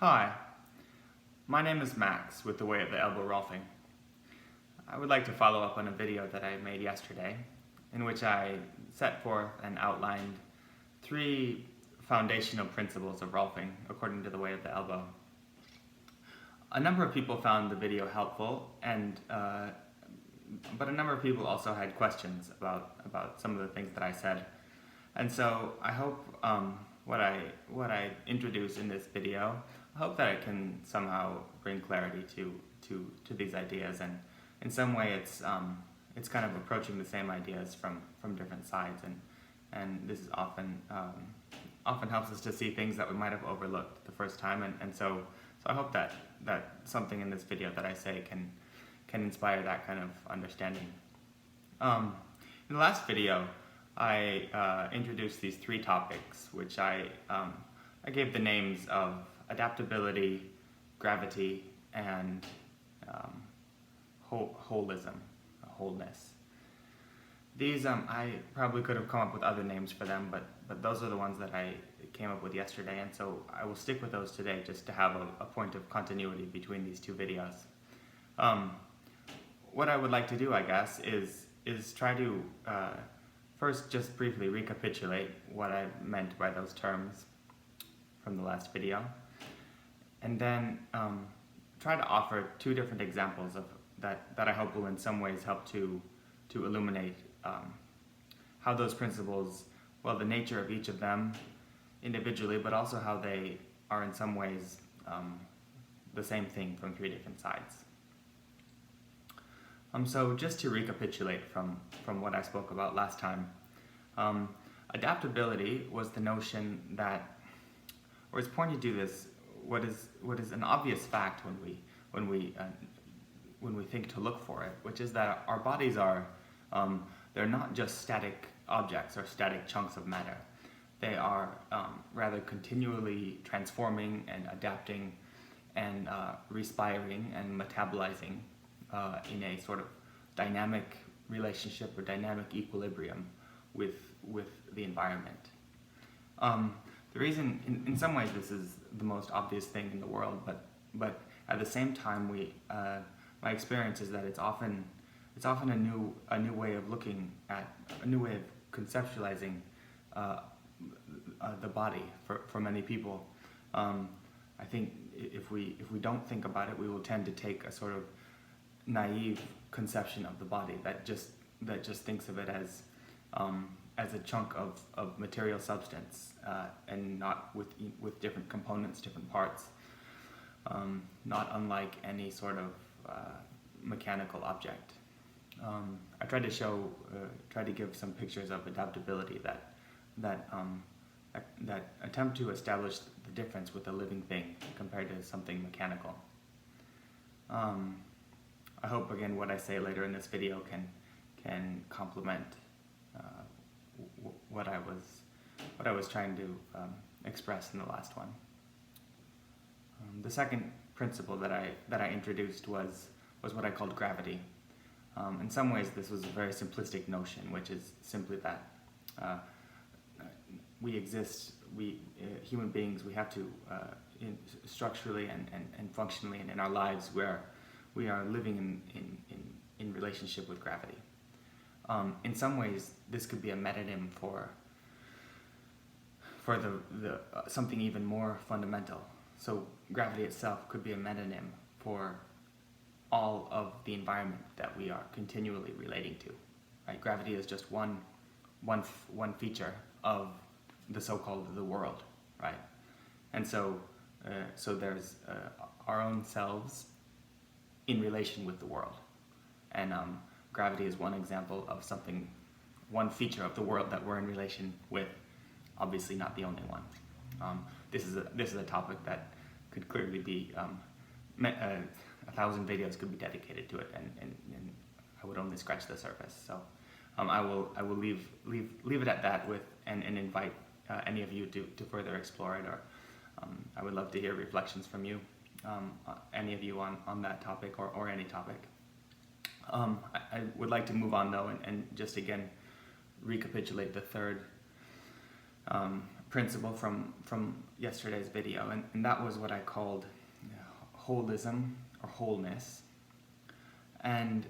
Hi, my name is Max with The Way of the Elbow Rolfing. I would like to follow up on a video that I made yesterday in which I set forth and outlined 3 foundational principles of Rolfing according to The Way of the Elbow. A number of people found the video helpful, but a number of people also had questions about some of the things that I said. And so I hope what I introduce in this video, I hope that it can somehow bring clarity to these ideas, and in some way it's kind of approaching the same ideas from different sides, and this is often helps us to see things that we might have overlooked the first time, and so I hope that something in this video that I say can inspire that kind of understanding. In the last video, I introduced these 3 topics, which I gave the names of adaptability, gravity, and wholeness. These I probably could have come up with other names for them, but those are the ones that I came up with yesterday, and so I will stick with those today just to have a point of continuity between these 2 videos. What I would like to do, I guess, is try to first just briefly recapitulate what I meant by those terms from the last video, and then try to offer 2 different examples of that I hope will in some ways help to illuminate how those principles, well, the nature of each of them individually, but also how they are in some ways the same thing from 3 different sides. So just to recapitulate from what I spoke about last time, adaptability was the notion that, or it's pointing to this, what is an obvious fact when we think to look for it, which is that our bodies are they're not just static objects or static chunks of matter. They are rather continually transforming and adapting and respiring and metabolizing in a sort of dynamic relationship or dynamic equilibrium with the environment. The reason, in some ways, this is the most obvious thing in the world, but at the same time, my experience is that it's often a new way of looking at, a new way of conceptualizing the body for many people. I think if we don't think about it, we will tend to take a sort of naive conception of the body that just thinks of it as a chunk of material substance, and not with different components, different parts, not unlike any sort of mechanical object. I tried to give some pictures of adaptability that attempt to establish the difference with a living thing compared to something mechanical. I hope, again, what I say later in this video can complement what I was trying to express in the last one. The second principle that I introduced was what I called gravity. In some ways, this was a very simplistic notion, which is simply that we exist, human beings, we have to, structurally and functionally and in our lives, where we are living in relationship with gravity. In some ways, this could be a metonym for the something even more fundamental. So gravity itself could be a metonym for all of the environment that we are continually relating to. Right? Gravity is just one feature of the so-called the world, right? And so there's our own selves in relation with the world, and gravity is one example of something, one feature of the world that we're in relation with. Obviously, not the only one. This is a topic that could clearly be 1,000 videos could be dedicated to it, and I would only scratch the surface. So I will leave it at that and invite any of you to further explore it, or I would love to hear reflections from you, any of you on that topic or any topic. I would like to move on though and just again recapitulate the third principle from yesterday's video, and that was what I called holism or wholeness. And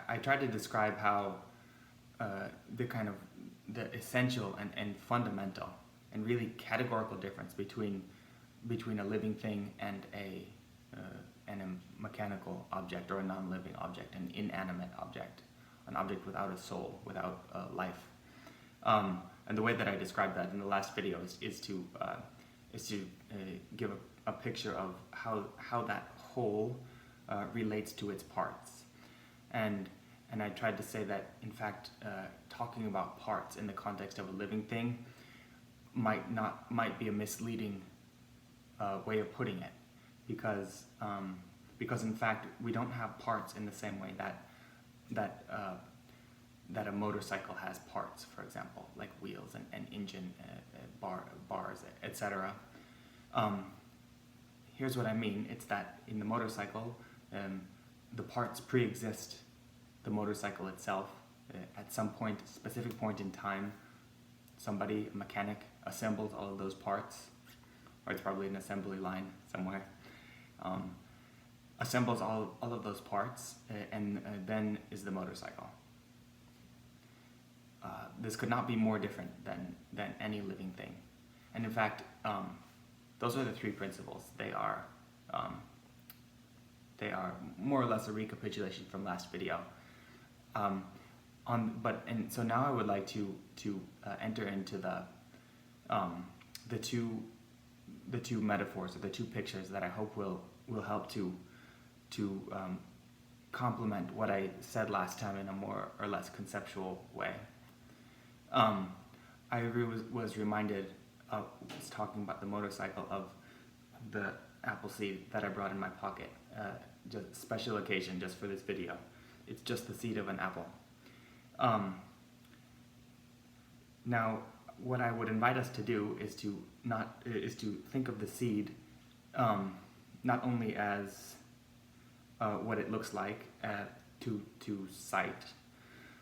I tried to describe how the essential and fundamental and really categorical difference between a living thing and a mechanical object or a non-living object, an inanimate object, an object without a soul, without life. And the way that I described that in the last video is to give a picture of how that whole relates to its parts. And I tried to say that, in fact, talking about parts in the context of a living thing might be a misleading way of putting it, because in fact we don't have parts in the same way that a motorcycle has parts, for example, like wheels and engine, bars, etc. Here's what I mean. It's that in the motorcycle, the parts pre-exist the motorcycle itself. At some specific point in time, somebody, a mechanic, assembles all of those parts, or it's probably an assembly line somewhere, assembles all of those parts, and then is the motorcycle. This could not be more different than any living thing. And in fact, those are the three principles. They are more or less a recapitulation from last video. So now I would like to enter into the two metaphors, or the two pictures that I hope will help to complement what I said last time in a more or less conceptual way. I was reminded, was talking about the motorcycle, of the apple seed that I brought in my pocket, just special occasion just for this video. It's just the seed of an apple. Now, what I would invite us to do is to think of the seed not only as what it looks like to sight,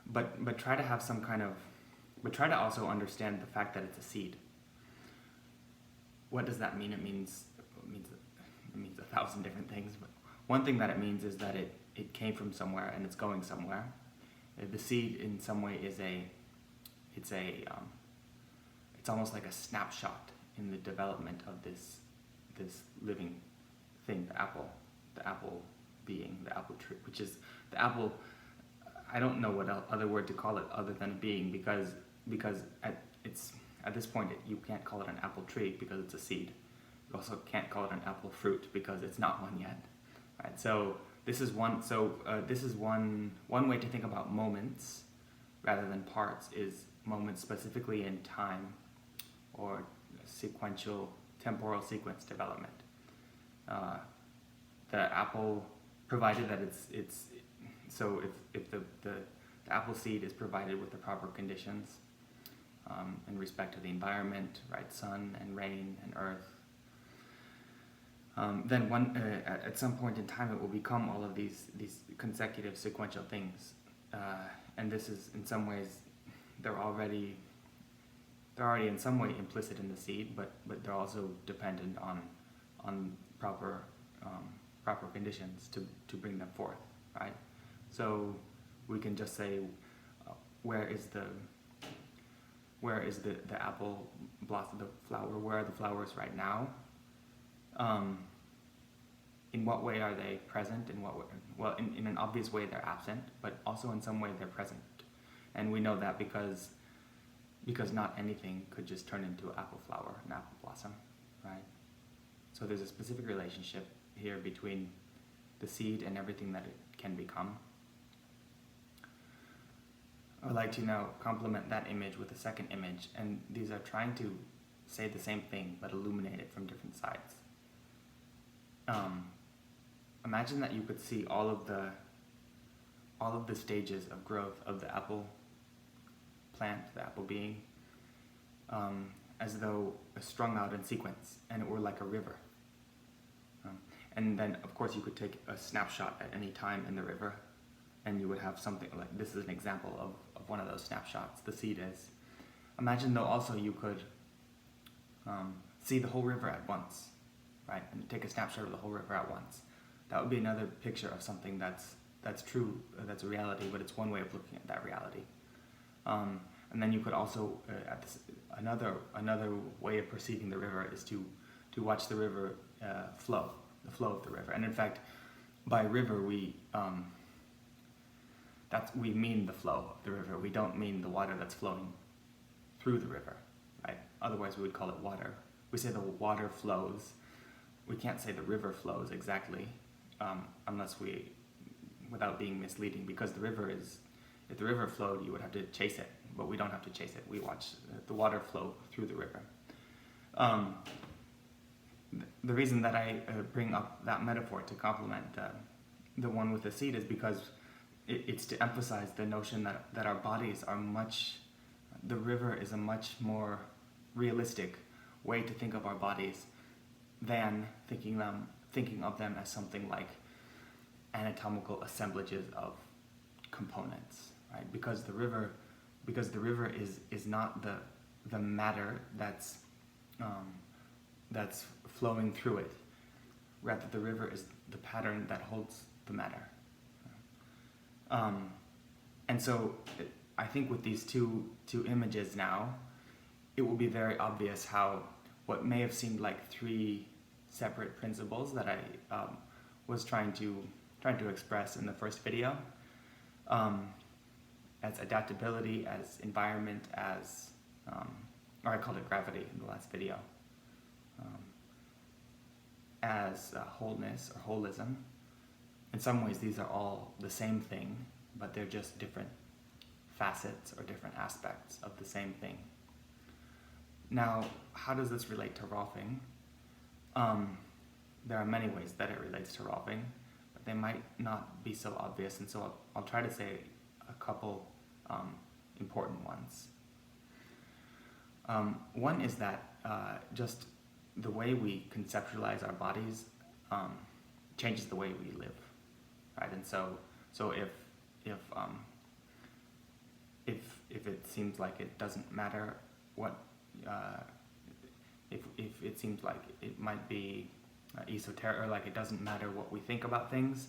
but try to have some kind of, but try to also understand the fact that it's a seed. What does that mean? It means 1,000 different things, but one thing that it means is that it came from somewhere and it's going somewhere. The seed, in some way, it's almost like a snapshot in the development of this living thing, the apple being, the apple tree, which is the apple. I don't know what other word to call it other than a being, because at this point you can't call it an apple tree because it's a seed. You also can't call it an apple fruit because it's not one yet. Right? So this is one way to think about moments rather than parts, is moments specifically in time or sequential temporal sequence development. The apple, provided that it's so if the apple seed is provided with the proper conditions in respect to the environment, right, sun and rain and earth, then at some point in time it will become all of these consecutive sequential things, and this is, in some ways, they're already in some way implicit in the seed, but they're also dependent on proper conditions to bring them forth, right? So we can just say, where is the apple blossom, the flower? Where are the flowers right now? In what way are they present? In what way? Well, in an obvious way they're absent, but also in some way they're present. And we know that because not anything could just turn into an apple flower, an apple blossom, right? So there's a specific relationship here between the seed and everything that it can become. I would like to now complement that image with a second image, and these are trying to say the same thing but illuminate it from different sides. Imagine that you could see all of the stages of growth of the apple plant, the apple being, as though strung out in sequence, and it were like a river. And then, of course, you could take a snapshot at any time in the river, and you would have something like, this is an example of one of those snapshots, the seed is. Imagine though also you could see the whole river at once, right? And take a snapshot of the whole river at once. That would be another picture of something that's true, that's a reality, but it's one way of looking at that reality. And then you could also, another way of perceiving the river is to watch the river flow, the flow of the river. And in fact, by river we mean the flow of the river. We don't mean the water that's flowing through the river, right? Otherwise we would call it water. We say the water flows. We can't say the river flows exactly, without being misleading, because the river is, if the river flowed, you would have to chase it, but we don't have to chase it. We watch the water flow through the river. The reason that I bring up that metaphor to complement the one with the seed is because it's to emphasize the notion that our bodies are the river is a much more realistic way to think of our bodies than thinking of them as something like anatomical assemblages of components, right? Because the river is not the matter that's flowing through it. Rather, the river is the pattern that holds the matter. And so I think with these two images now, it will be very obvious how what may have seemed like three separate principles that I was trying to express in the first video, as adaptability, as environment, as or I called it gravity in the last video, as wholeness or holism. In some ways these are all the same thing, but they're just different facets or different aspects of the same thing. Now, how does this relate to Rolfing? There are many ways that it relates to Rolfing, but they might not be so obvious, and so I'll try to say a couple important ones. One is that just the way we conceptualize our bodies changes the way we live, right? And so if it seems like it doesn't matter what, if it seems like it might be esoteric, or like it doesn't matter what we think about things,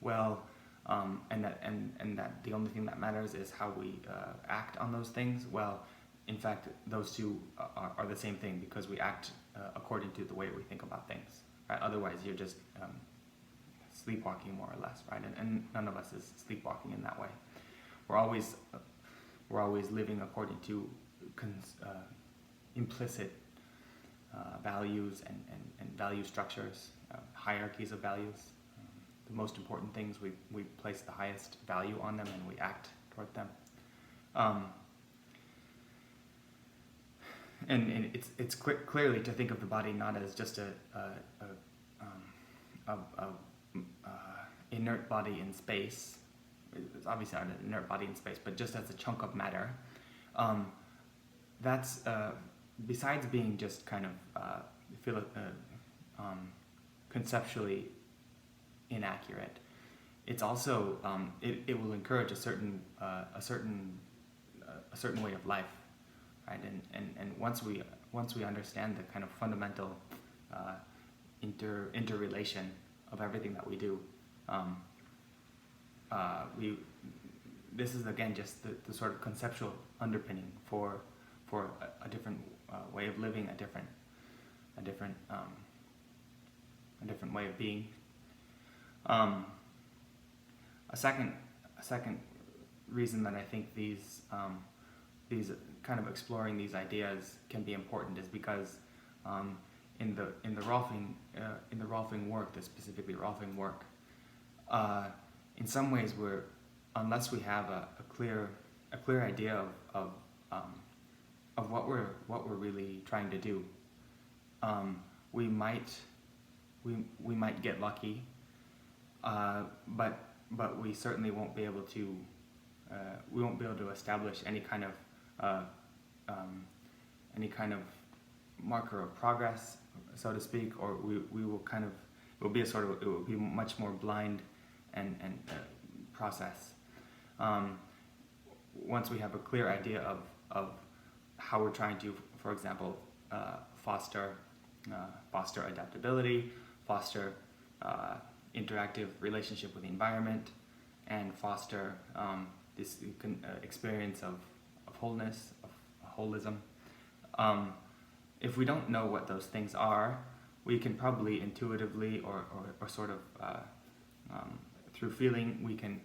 well, and that the only thing that matters is how we act on those things. Well, in fact, those two are the same thing, because we act according to the way we think about things, right? Otherwise, you're just sleepwalking, more or less, right? And none of us is sleepwalking in that way. We're always living according to implicit values and value structures, hierarchies of values. The most important things, we place the highest value on them, and we act toward them. And it's clearly to think of the body not as just a inert body in space. It's obviously not an inert body in space, but just as a chunk of matter. That's besides being just kind of conceptually inaccurate. It's also it will encourage a certain way of life, right? And once we understand the kind of fundamental interrelation of everything that we do, this is again just the sort of conceptual underpinning for a different way of living, a different way of being. A second reason that I think these kind of exploring these ideas can be important is because in the Rolfing work, specifically Rolfing work, in some ways unless we have a clear idea of what we're really trying to do, we might get lucky, but we certainly won't be able to establish any kind of marker of progress, so to speak, or we will kind of, it will be much more blind and process. Once we have a clear idea of how we're trying to, for example, foster adaptability, foster interactive relationship with the environment, and foster this experience of wholeness, of holism. If we don't know what those things are, we can probably intuitively or sort of through feeling, we can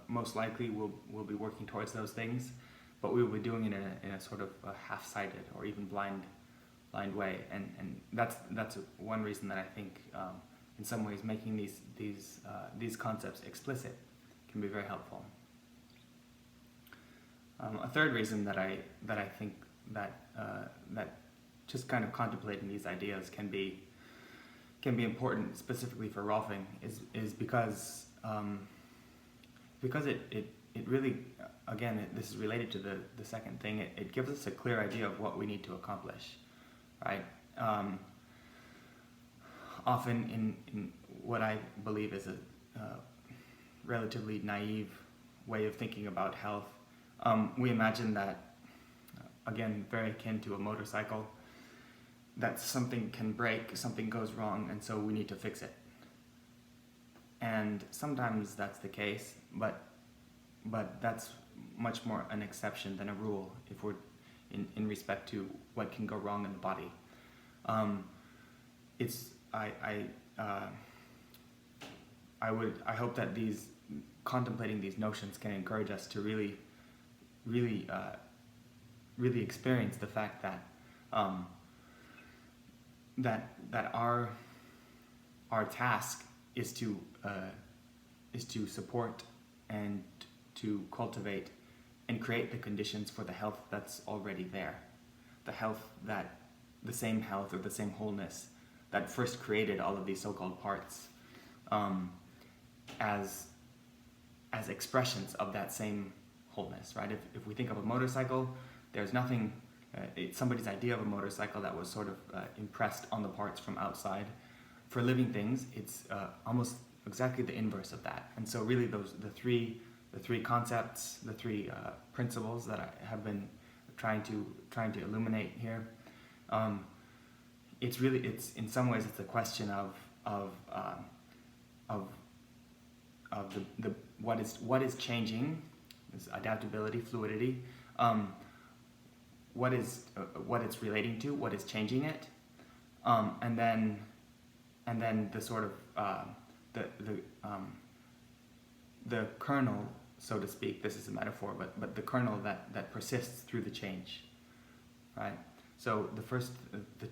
most likely we'll be working towards those things, but we will be doing it in a sort of half-sighted or even blind way, and that's one reason that I think in some ways making these concepts explicit can be very helpful. A third reason that I think that just kind of contemplating these ideas can be important specifically for Rolfing is because it really, again, this is related to the second thing. It gives us a clear idea of what we need to accomplish, right? Often in what I believe is a relatively naive way of thinking about health, we imagine that, again, very akin to a motorcycle, that something can break, something goes wrong, and so we need to fix it. And sometimes that's the case, but that's much more an exception than a rule if we're in respect to what can go wrong in the body. I hope that contemplating these notions can encourage us to really experience the fact that that our task is to support and to cultivate and create the conditions for the health that's already there, the same health or the same wholeness that first created all of these so-called parts, as expressions of that same wholeness, right? If we think of a motorcycle, there's nothing. It's somebody's idea of a motorcycle that was sort of impressed on the parts from outside. For living things, it's almost exactly the inverse of that. And so really the three concepts, the three principles that I have been trying to illuminate here, it's in some ways it's a question of the what is changing, this adaptability, fluidity, what it's relating to, what is changing it, and then the sort of the kernel, so to speak. This is a metaphor, but the kernel that persists through the change, right? So the first, the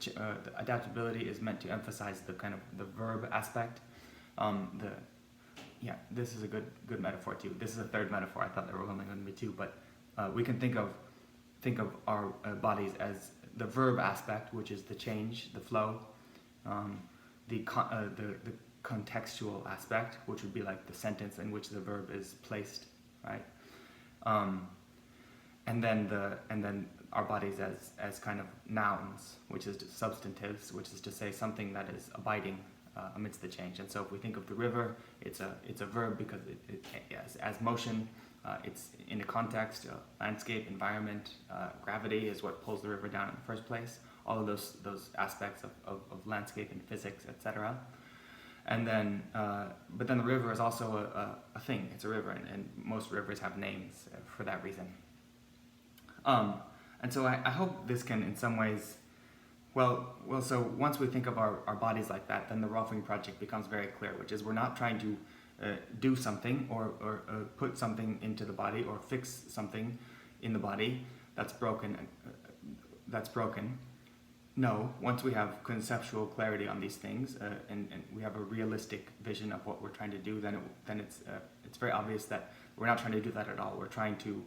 adaptability is meant to emphasize the kind of the verb aspect. This is a good metaphor too. This is a third metaphor. I thought there were only going to be two, but we can think of our bodies as the verb aspect, which is the change, the flow, the contextual aspect, which would be like the sentence in which the verb is placed, right? And then our bodies as kind of nouns, which is substantives, which is to say something that is abiding amidst the change. And so if we think of the river, it's a verb because it as motion. It's in a context, landscape, environment, gravity is what pulls the river down in the first place. All of those aspects of landscape and physics, etc. And then, but then the river is also a thing. It's a river, and most rivers have names for that reason. And so I hope this can, in some ways, so once we think of our bodies like that, then the Rolfing project becomes very clear, which is we're not trying to do something or put something into the body or fix something in the body that's broken. No, once we have conceptual clarity on these things and we have a realistic vision of what we're trying to do, then it's very obvious that we're not trying to do that at all. We're trying to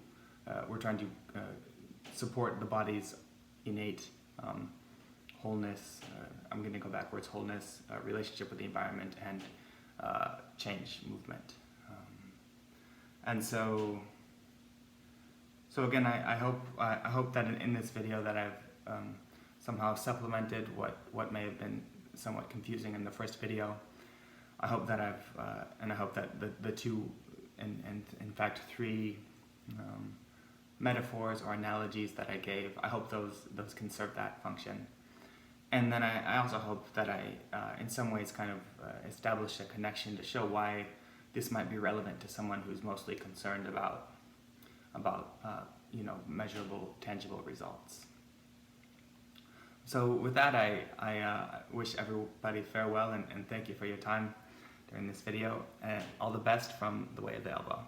support the body's innate wholeness. I'm going to go backwards. Wholeness, relationship with the environment, and change, movement. And so again, I hope that in this video that I've somehow supplemented what may have been somewhat confusing in the first video. I hope that I hope that the two, and in fact three metaphors or analogies that I gave, I hope those can serve that function. And then I also hope that I, in some ways, kind of establish a connection to show why this might be relevant to someone who's mostly concerned about measurable, tangible results. So with that, I wish everybody farewell and thank you for your time during this video, and all the best from the way of the elbow.